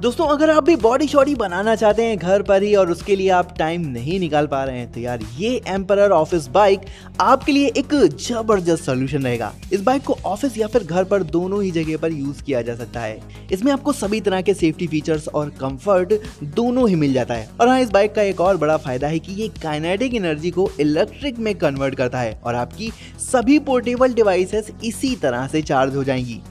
दोस्तों अगर आप भी बॉडी शॉडी बनाना चाहते हैं घर पर ही और उसके लिए आप टाइम नहीं निकाल पा रहे हैं तो यार ये एम्परर ऑफिस बाइक आपके लिए एक जबरदस्त सोल्यूशन रहेगा। इस बाइक को ऑफिस या फिर घर पर दोनों ही जगह पर यूज किया जा सकता है। इसमें आपको सभी तरह के सेफ्टी फीचर्स और कंफर्ट दोनों ही मिल जाता है। और हाँ, इस बाइक का एक और बड़ा फायदा है कि ये काइनेटिक एनर्जी को इलेक्ट्रिक में कन्वर्ट करता है और आपकी सभी पोर्टेबल डिवाइसेस इसी तरह से चार्ज हो जाएंगी।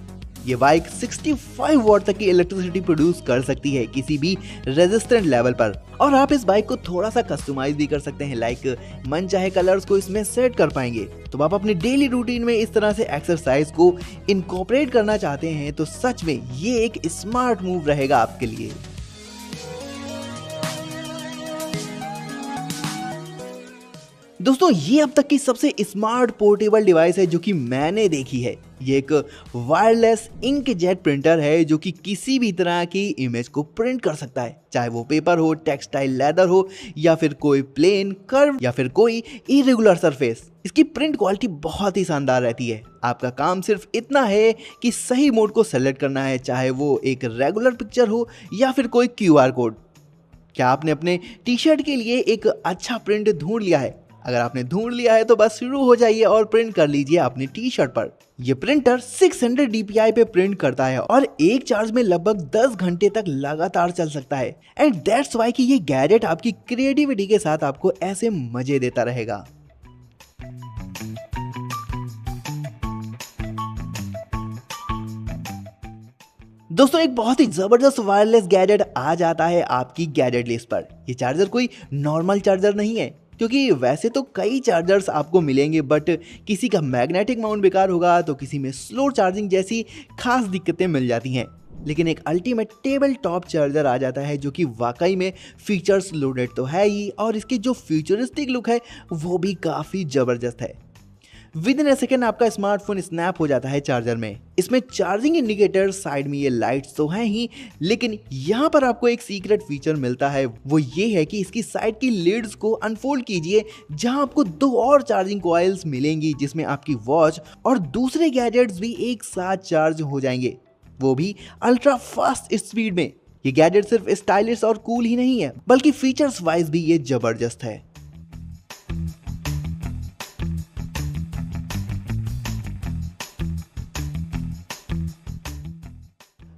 ये बाइक 65 वॉट तक की इलेक्ट्रिसिटी प्रोड्यूस कर सकती है किसी भी रेजिस्टेंट लेवल पर। और आप इस बाइक को थोड़ा सा कस्टमाइज भी कर सकते हैं, लाइक मन चाहे कलर्स को इसमें सेट कर पाएंगे। तो आप अपनी डेली रूटीन में इस तरह से एक्सरसाइज को इनकॉर्पोरेट करना चाहते हैं तो सच में ये एक स्मार्ट मूव रहेगा आपके लिए। दोस्तों ये अब तक की सबसे स्मार्ट पोर्टेबल डिवाइस है जो कि मैंने देखी है। ये एक वायरलेस इंकजेट प्रिंटर है जो कि किसी भी तरह की इमेज को प्रिंट कर सकता है, चाहे वो पेपर हो, टेक्सटाइल लेदर हो या फिर कोई प्लेन कर्व या फिर कोई इरेगुलर सरफेस। इसकी प्रिंट क्वालिटी बहुत ही शानदार रहती है। आपका काम सिर्फ इतना है कि सही मोड को सेलेक्ट करना है, चाहे वो एक रेगुलर पिक्चर हो या फिर कोई QR कोड। क्या आपने अपने टी शर्ट के लिए एक अच्छा प्रिंट ढूंढ लिया है? अगर आपने ढूंढ लिया है तो बस शुरू हो जाइए और प्रिंट कर लीजिए अपनी टी शर्ट पर। यह प्रिंटर 600 DPI पे प्रिंट करता है और एक चार्ज में लगभग 10 घंटे तक लगातार चल सकता है। एंड दैट्स वाई कि ये गैजेट आपकी क्रिएटिविटी के साथ आपको ऐसे मजे देता रहेगा। दोस्तों एक बहुत ही जबरदस्त वायरलेस गैजेट आ जाता है आपकी गैजेट लिस्ट पर। यह चार्जर कोई नॉर्मल चार्जर नहीं है, क्योंकि वैसे तो कई चार्जर्स आपको मिलेंगे बट किसी का मैग्नेटिक माउंट बेकार होगा तो किसी में स्लो चार्जिंग जैसी खास दिक्कतें मिल जाती हैं। लेकिन एक अल्टीमेट टेबल टॉप चार्जर आ जाता है जो कि वाकई में फीचर्स लोडेड तो है ही और इसकी जो फ्यूचरिस्टिक लुक है वो भी काफ़ी ज़बरदस्त है। विद इन ए सेकेंड आपका स्मार्टफोन स्नैप हो जाता है चार्जर में। इसमें चार्जिंग इंडिकेटर, साइड में ये लाइट्स तो हैं ही, लेकिन यहाँ पर आपको एक सीक्रेट फीचर मिलता है। वो ये है कि इसकी साइड की लिड्स को अनफोल्ड कीजिए जहाँ आपको 2 और चार्जिंग कॉइल्स मिलेंगी जिसमें आपकी वॉच और दूसरे गैजेट्स भी एक साथ चार्ज हो जाएंगे, वो भी अल्ट्रा फास्ट स्पीड में। ये गैजेट सिर्फ स्टाइलिश और कूल ही नहीं है बल्कि फीचर्स वाइज भी ये जबरदस्त है।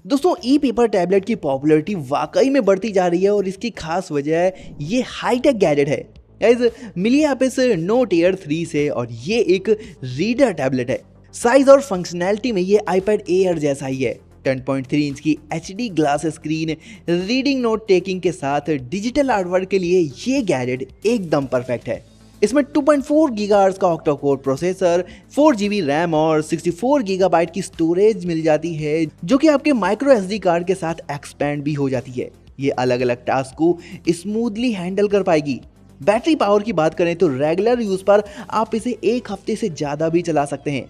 दोस्तों ई पेपर टैबलेट की पॉपुलैरिटी वाकई में बढ़ती जा रही है और इसकी खास वजह ये हाईटेक गैजेट है। गाइस मिलिए आप इस नोट एयर 3 से और ये एक रीडर टैबलेट है। साइज और फंक्शनैलिटी में ये iPad Air जैसा ही है। 10.3 इंच की HD glass screen, reading note taking के साथ डिजिटल आर्टवर्क के लिए ये गैजेट एकदम परफेक्ट है। इसमें 2.4 गीगाहर्ट्ज का octa core processor, 4 GB RAM और 64 GB की स्टोरेज मिल जाती है जो कि आपके माइक्रो SD कार्ड के साथ एक्सपेंड भी हो जाती है। ये अलग अलग टास्क को स्मूथली हैंडल कर पाएगी। बैटरी पावर की बात करें तो रेगुलर यूज पर आप इसे एक हफ्ते से ज़्यादा भी चला सकते हैं।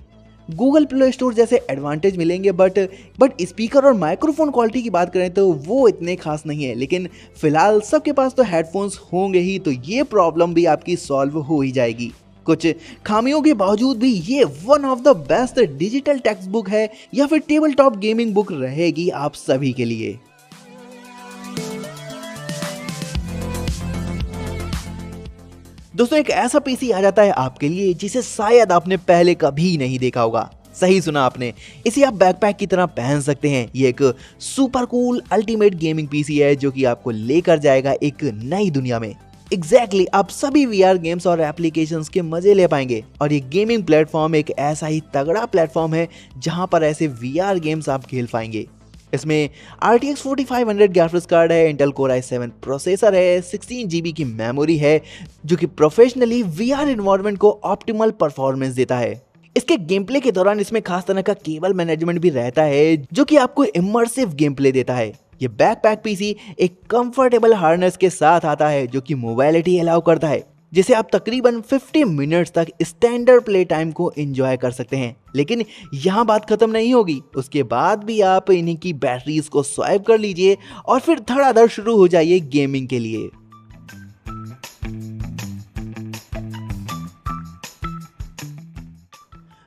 गूगल प्ले स्टोर जैसे एडवांटेज मिलेंगे बट स्पीकर और माइक्रोफोन क्वालिटी की बात करें तो वो इतने खास नहीं है। लेकिन फिलहाल सबके पास तो हेडफोन्स होंगे ही तो ये प्रॉब्लम भी आपकी सॉल्व हो ही जाएगी। कुछ खामियों के बावजूद भी ये one of the best digital text book है या फिर टेबल टॉप गेमिंग बुक रहेगी आप सभी के लिए। दोस्तों एक ऐसा पीसी आ जाता है आपके लिए जिसे शायद आपने पहले कभी नहीं देखा होगा। सही सुना आपने, इसे आप बैकपैक की तरह पहन सकते हैं। ये एक super cool ultimate gaming PC है जो कि आपको लेकर जाएगा एक नई दुनिया में। एग्जैक्टली आप सभी VR गेम्स और एप्लीकेशंस के मजे ले पाएंगे और ये गेमिंग प्लेटफॉर्म एक ऐसा ही तगड़ा प्लेटफॉर्म है जहां पर ऐसे VR गेम्स आप खेल पाएंगे। इसमें RTX 4500 ग्राफिक्स कार्ड है, इंटेल Core i7 प्रोसेसर है, 16 GB की मेमोरी है जो कि प्रोफेशनली VR एनवायरनमेंट को ऑप्टिमल परफॉर्मेंस देता है। इसके गेम प्ले के दौरान इसमें खास तरह का केबल मैनेजमेंट भी रहता है जो कि आपको इमर्सिव गेम प्ले देता है। ये बैकपैक पीसी एक कंफर्टेबल हार्नेस के साथ आता है जो कि मोबाइलिटी अलाउ करता है, जिसे आप तकरीबन 50 मिनट्स तक स्टैंडर्ड प्ले टाइम को एंजॉय कर सकते हैं। लेकिन यहाँ बात खत्म नहीं होगी, उसके बाद भी आप इन्हीं की बैटरीज को स्वाइप कर लीजिए और फिर धड़ाधड़ शुरू हो जाइए गेमिंग के लिए।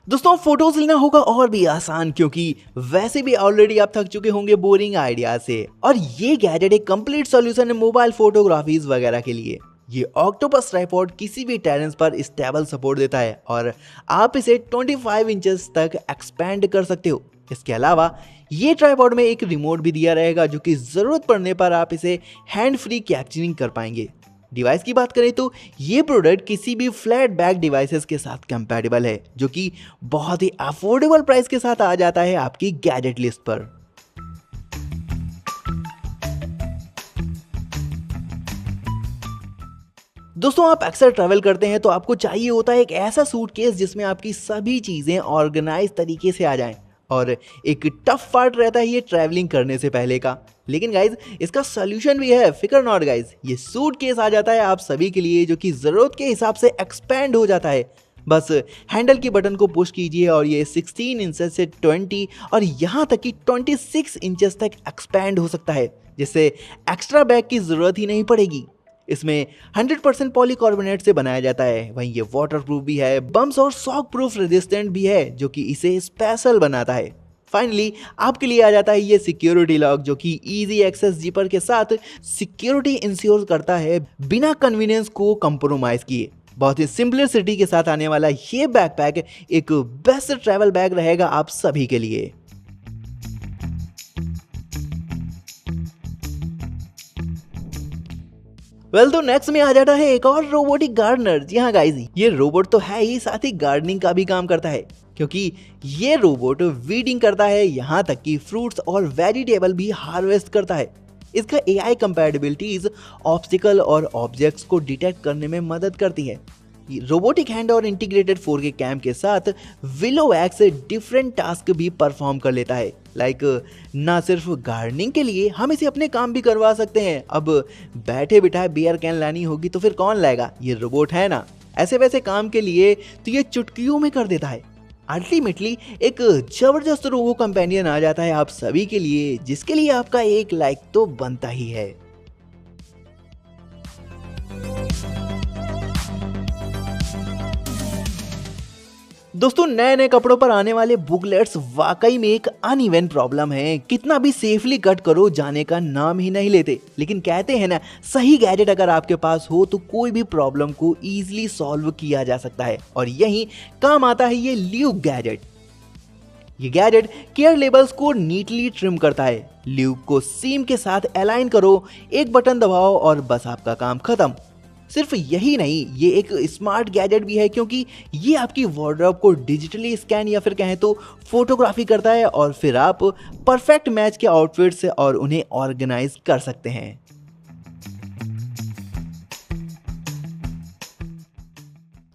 दोस्तों फोटोज लेना होगा और भी आसान, क्योंकि वैसे भी ऑलरेडी आप थक चुके होंगे बोरिंग आइडिया से, और ये गैजेट एक कंप्लीट सॉल्यूशन है मोबाइल फोटोग्राफीज वगैरह के लिए। ये ऑक्टोपस ट्राइपॉड किसी भी टेरेंस पर स्टेबल सपोर्ट देता है और आप इसे 25 इंचेस तक एक्सपेंड कर सकते हो। इसके अलावा ये ट्राइपॉड में एक रिमोट भी दिया रहेगा, जो कि जरूरत पड़ने पर आप इसे हैंड फ्री कैप्चरिंग कर पाएंगे। डिवाइस की बात करें तो ये प्रोडक्ट किसी भी फ्लैट बैक डिवाइसेस के साथ कंपैटिबल है, जो कि बहुत ही अफोर्डेबल प्राइस के साथ आ जाता है आपकी गैजेट लिस्ट पर। दोस्तों आप अक्सर ट्रैवल करते हैं तो आपको चाहिए होता है एक ऐसा सूटकेस जिसमें आपकी सभी चीजें ऑर्गेनाइज तरीके से आ जाएं, और एक टफ पार्ट रहता है ये ट्रैवलिंग करने से पहले का। लेकिन गाइज इसका सोल्यूशन भी है, फिकर नॉट गाइज, ये सूटकेस आ जाता है आप सभी के लिए, जो कि जरूरत के हिसाब से एक्सपेंड हो जाता है। बस हैंडल की बटन को पुश कीजिए और ये 16 इंचेस से 20 और यहाँ तक कि 26 इंचेस तक एक्सपेंड हो सकता है, जिससे एक्स्ट्रा बैग की जरूरत ही नहीं पड़ेगी। इसमें 100% पॉलीकार्बोनेट से बनाया जाता है, वहीं ये वाटरप्रूफ भी है, बम्स और शॉक प्रूफ रेजिस्टेंट भी है, जो कि इसे स्पेशल बनाता है। फाइनली आपके लिए आ जाता है ये सिक्योरिटी लॉक, जो कि इजी एक्सेस जिपर के साथ सिक्योरिटी इंश्योर करता है बिना कन्वीनियंस को कंप्रोमाइज किए। बहुत ही सिंपलिसिटी के साथ आने वाला ये बैकपैक एक बेस्ट ट्रैवल बैग रहेगा आप सभी के लिए। तो नेक्स्ट में आ जाता है एक और रोबोटिक गार्डनर। जी हाँ गाइस, ये रोबोट तो है ही, साथ ही गार्डनिंग का भी काम करता है, क्योंकि ये रोबोट वीडिंग करता है, यहाँ तक कि फ्रूट्स और वेजिटेबल भी हार्वेस्ट करता है। इसका AI कंपैटिबिलिटीज ऑब्स्टिकल और ऑब्जेक्ट्स को डिटेक्ट करने में मदद करती है। रोबोटिक हैंड और इंटीग्रेटेड 4K कैम के साथ विलो एक्स डिफरेंट टास्क भी परफॉर्म कर लेता है। लाइक ना सिर्फ गार्डनिंग के लिए, हम इसे अपने काम भी करवा सकते हैं। अब बैठे बिठाए बियर कैन लानी होगी तो फिर कौन लाएगा, ये रोबोट है ना। ऐसे वैसे काम के लिए तो ये चुटकियों में कर देता है। अल्टीमेटली एक जबरदस्त रोबो कंपेनियन आ जाता है आप सभी के लिए, जिसके लिए आपका एक लाइक तो बनता ही है। दोस्तों नए नए कपड़ों पर आने वाले बुकलेट्स वाकई में एक अनइवन प्रॉब्लम है। कितना भी सेफली कट करो, जाने का नाम ही नहीं लेते। लेकिन कहते हैं ना, सही गैजेट अगर आपके पास हो तो कोई भी प्रॉब्लम को इजीली सॉल्व किया जा सकता है, और यही काम आता है ये ल्यूक गैजेट। ये गैजेट केयर लेबल्स को नीटली ट्रिम करता है। ल्यूक को सीम के साथ अलाइन करो, एक बटन दबाओ और बस आपका काम खत्म। सिर्फ यही नहीं, ये एक स्मार्ट गैजेट भी है, क्योंकि ये आपकी वार्डरोब को डिजिटली स्कैन या फिर कहें तो फोटोग्राफी करता है, और फिर आप परफेक्ट मैच के आउटफिट से और उन्हें ऑर्गेनाइज कर सकते हैं।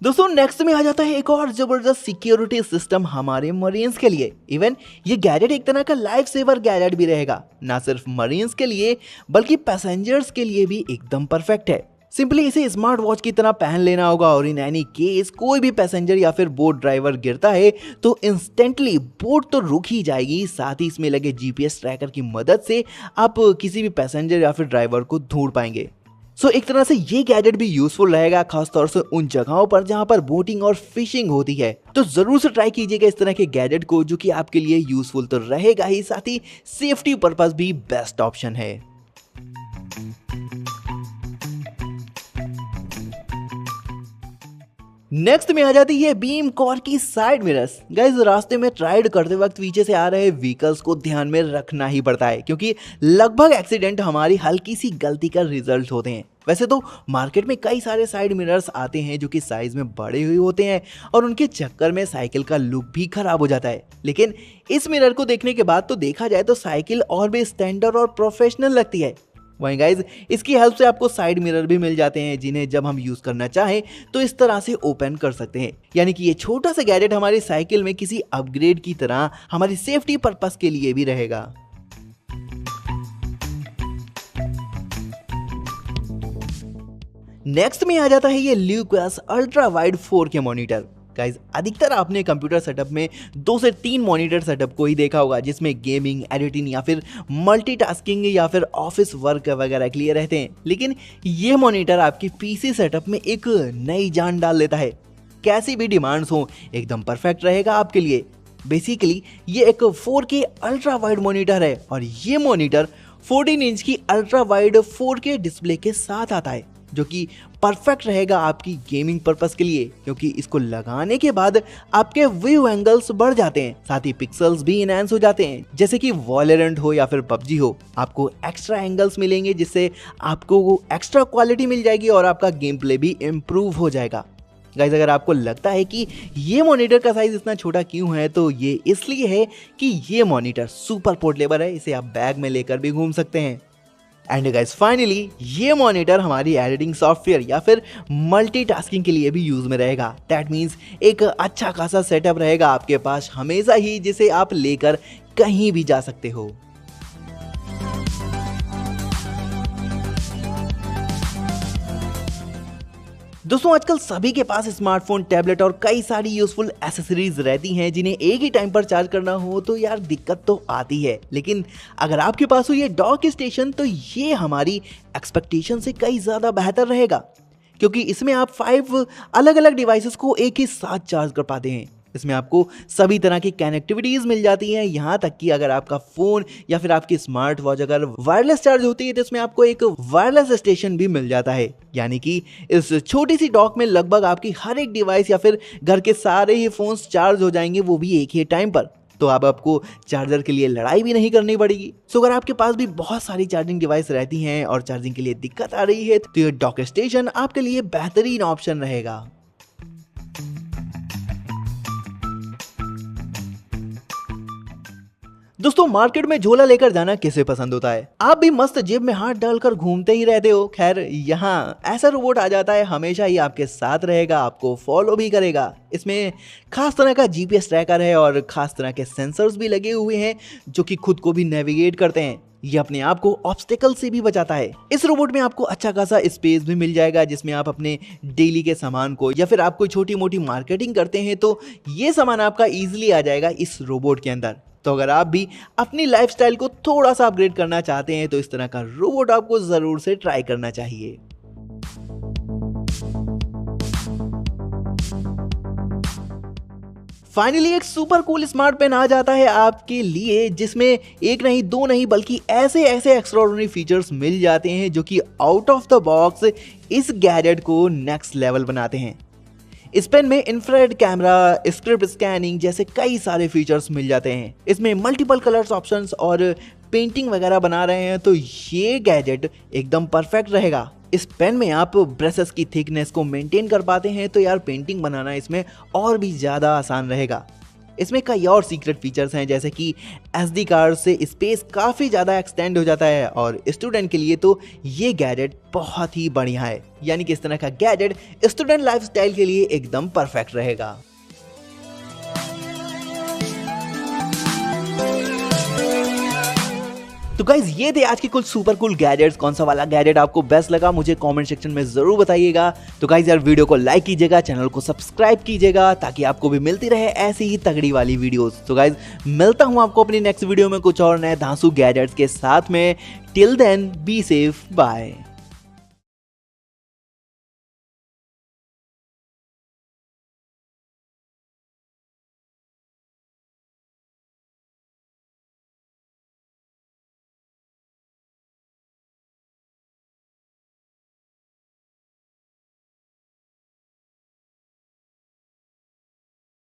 दोस्तों नेक्स्ट में आ जाता है एक और जबरदस्त सिक्योरिटी सिस्टम हमारे मरीन्स के लिए। इवन ये गैजेट एक तरह का लाइफ सेवर गैजेट भी रहेगा, ना सिर्फ मरीन्स के लिए बल्कि पैसेंजर्स के लिए भी एकदम परफेक्ट है। सिंपली इसे स्मार्ट वॉच की तरह पहन लेना होगा, और इन एनी केस कोई भी पैसेंजर या फिर बोट ड्राइवर गिरता है तो इंस्टेंटली बोट तो रुक ही जाएगी, साथ ही इसमें लगे GPS ट्रैकर की मदद से आप किसी भी पैसेंजर या फिर ड्राइवर को ढूंढ पाएंगे। सो एक तरह से ये गैजेट भी यूजफुल रहेगा, खासतौर से उन जगहों पर जहां पर बोटिंग और फिशिंग होती है। तो जरूर से ट्राई कीजिएगा इस तरह के गैजेट को, जो कि आपके लिए यूजफुल तो रहेगा ही, साथ ही सेफ्टी पर्पस भी बेस्ट ऑप्शन है। नेक्स्ट में आ जाती है बीम कोर की साइड मिरर्स। गाइस रास्ते में राइड करते वक्त पीछे से आ रहे व्हीकल्स को ध्यान में रखना ही पड़ता है, क्योंकि लगभग एक्सीडेंट हमारी हल्की सी गलती का रिजल्ट होते हैं। वैसे तो मार्केट में कई सारे साइड मिरर्स आते हैं जो कि साइज में बड़े हुए होते हैं, और उनके चक्कर में साइकिल का लुक भी खराब हो जाता है। लेकिन इस मिरर को देखने के बाद तो देखा जाए तो साइकिल और भी स्टैंडर्ड और प्रोफेशनल लगती है। वहीं गाइज इसकी हेल्प से आपको साइड मिरर भी मिल जाते हैं, जिन्हें जब हम यूज करना चाहें तो इस तरह से ओपन कर सकते हैं। यानी कि ये छोटा सा गैजेट हमारी साइकिल में किसी अपग्रेड की तरह हमारी सेफ्टी पर्पस के लिए भी रहेगा। नेक्स्ट में आ जाता है ये Lucas ultra wide 4K monitor. Guys अधिकतर आपने कंप्यूटर सेटअप में 2 से 3 मॉनिटर सेटअप को ही देखा होगा, जिसमें गेमिंग, एडिटिंग या फिर मल्टीटास्किंग या फिर ऑफिस वर्क वगैरह के लिए रहते हैं। लेकिन ये मॉनिटर आपकी PC सेटअप में एक नई जान डाल देता है। कैसी भी डिमांड्स हो एकदम परफेक्ट रहेगा आपके लिए। बेसिकली ये एक 4K अल्ट्रा वाइड मॉनिटर है और ये मॉनिटर 14 इंच की अल्ट्रा वाइड 4K डिस्प्ले के साथ आता है, जो कि परफेक्ट रहेगा आपकी गेमिंग पर्पस के लिए, क्योंकि इसको लगाने के बाद आपके व्यू एंगल्स बढ़ जाते हैं, साथ ही पिक्सल्स भी इनहैंस हो जाते हैं। जैसे कि वॉलोरेंट हो या फिर पबजी हो, आपको एक्स्ट्रा एंगल्स मिलेंगे जिससे आपको एक्स्ट्रा क्वालिटी मिल जाएगी और आपका गेम प्ले भी इम्प्रूव हो जाएगा। गाइस, अगर आपको लगता है कि ये मॉनिटर का साइज इतना छोटा क्यों है, तो ये इसलिए है कि ये मॉनिटर सुपर पोर्टेबल है, इसे आप बैग में लेकर भी घूम सकते हैं। एंड गाइस फाइनली ये मॉनिटर हमारी एडिटिंग सॉफ्टवेयर या फिर मल्टीटास्किंग के लिए भी यूज में रहेगा। दैट मीन्स एक अच्छा खासा सेटअप रहेगा आपके पास हमेशा ही, जिसे आप लेकर कहीं भी जा सकते हो। दोस्तों, आजकल सभी के पास स्मार्टफोन, टैबलेट और कई सारी यूजफुल एसेसरीज रहती हैं जिन्हें एक ही टाइम पर चार्ज करना हो तो यार दिक्कत तो आती है। लेकिन अगर आपके पास हो ये डॉक स्टेशन, तो ये हमारी एक्सपेक्टेशन से कई ज़्यादा बेहतर रहेगा, क्योंकि इसमें आप 5 अलग अलग डिवाइसेस को एक ही साथ चार्ज कर पाते हैं। इसमें आपको सभी तरह की कनेक्टिविटीज मिल जाती हैं, यहाँ तक कि अगर आपका फोन या फिर आपकी स्मार्ट वॉच अगर वायरलेस चार्ज होती है तो इसमें आपको एक वायरलेस स्टेशन भी मिल जाता है। यानी कि इस छोटी सी डॉक में लगभग आपकी हर एक डिवाइस या फिर घर के सारे ही फोन्स चार्ज हो जाएंगे, वो भी एक ही टाइम पर। तो अब आपको चार्जर के लिए लड़ाई भी नहीं करनी पड़ेगी। सो अगर आपके पास भी बहुत सारी चार्जिंग डिवाइस रहती हैं और चार्जिंग के लिए दिक्कत आ रही है, तो ये डॉक स्टेशन आपके लिए बेहतरीन ऑप्शन रहेगा। दोस्तों, मार्केट में झोला लेकर जाना किसे पसंद होता है? आप भी मस्त जेब में हाथ डालकर घूमते ही रहते हो। खैर, यहाँ ऐसा रोबोट आ जाता है, हमेशा ही आपके साथ रहेगा, आपको फॉलो भी करेगा। इसमें खास तरह का GPS ट्रैकर है और खास तरह के सेंसर्स भी लगे हुए हैं जो कि खुद को भी नेविगेट करते हैं। ये अपने आप को ऑब्स्टेकल से भी बचाता है। इस रोबोट में आपको अच्छा खासा स्पेस भी मिल जाएगा, जिसमें आप अपने डेली के सामान को या फिर आप कोई छोटी मोटी मार्केटिंग करते हैं तो ये सामान आपका इजीली आ जाएगा इस रोबोट के अंदर। तो अगर आप भी अपनी लाइफस्टाइल को थोड़ा सा अपग्रेड करना चाहते हैं तो इस तरह का रोबोट आपको जरूर से ट्राई करना चाहिए। फाइनली एक सुपर कूल स्मार्ट पेन आ जाता है आपके लिए, जिसमें एक नहीं दो नहीं बल्कि ऐसे ऐसे एक्स्ट्राऑर्डिनरी फीचर्स मिल जाते हैं जो कि आउट ऑफ द बॉक्स इस गैजेट को नेक्स्ट लेवल बनाते हैं। इस पेन में इंफ्रारेड कैमरा, स्क्रिप्ट स्कैनिंग जैसे कई सारे फीचर्स मिल जाते हैं। इसमें मल्टीपल कलर्स ऑप्शंस और पेंटिंग वगैरह बना रहे हैं तो ये गैजेट एकदम परफेक्ट रहेगा। इस पेन में आप ब्रशेस की थिकनेस को मेंटेन कर पाते हैं तो यार पेंटिंग बनाना इसमें और भी ज़्यादा आसान रहेगा। इसमें कई और सीक्रेट फीचर्स हैं, जैसे कि SD कार्ड से स्पेस काफ़ी ज़्यादा एक्सटेंड हो जाता है और स्टूडेंट के लिए तो ये गैजेट बहुत ही बढ़िया है। यानी कि इस तरह का गैजेट स्टूडेंट लाइफस्टाइल के लिए एकदम परफेक्ट रहेगा। तो गाइज, ये थे आज के कुछ सुपर कूल गैजेट्स। कौन सा वाला गैजेट आपको बेस्ट लगा मुझे कमेंट सेक्शन में जरूर बताइएगा। तो गाइज यार, वीडियो को लाइक कीजिएगा, चैनल को सब्सक्राइब कीजिएगा ताकि आपको भी मिलती रहे ऐसी ही तगड़ी वाली वीडियोस। तो गाइज, मिलता हूं आपको अपनी नेक्स्ट वीडियो में कुछ और नए धांसू गैजेट्स के साथ में। Till then be safe, bye.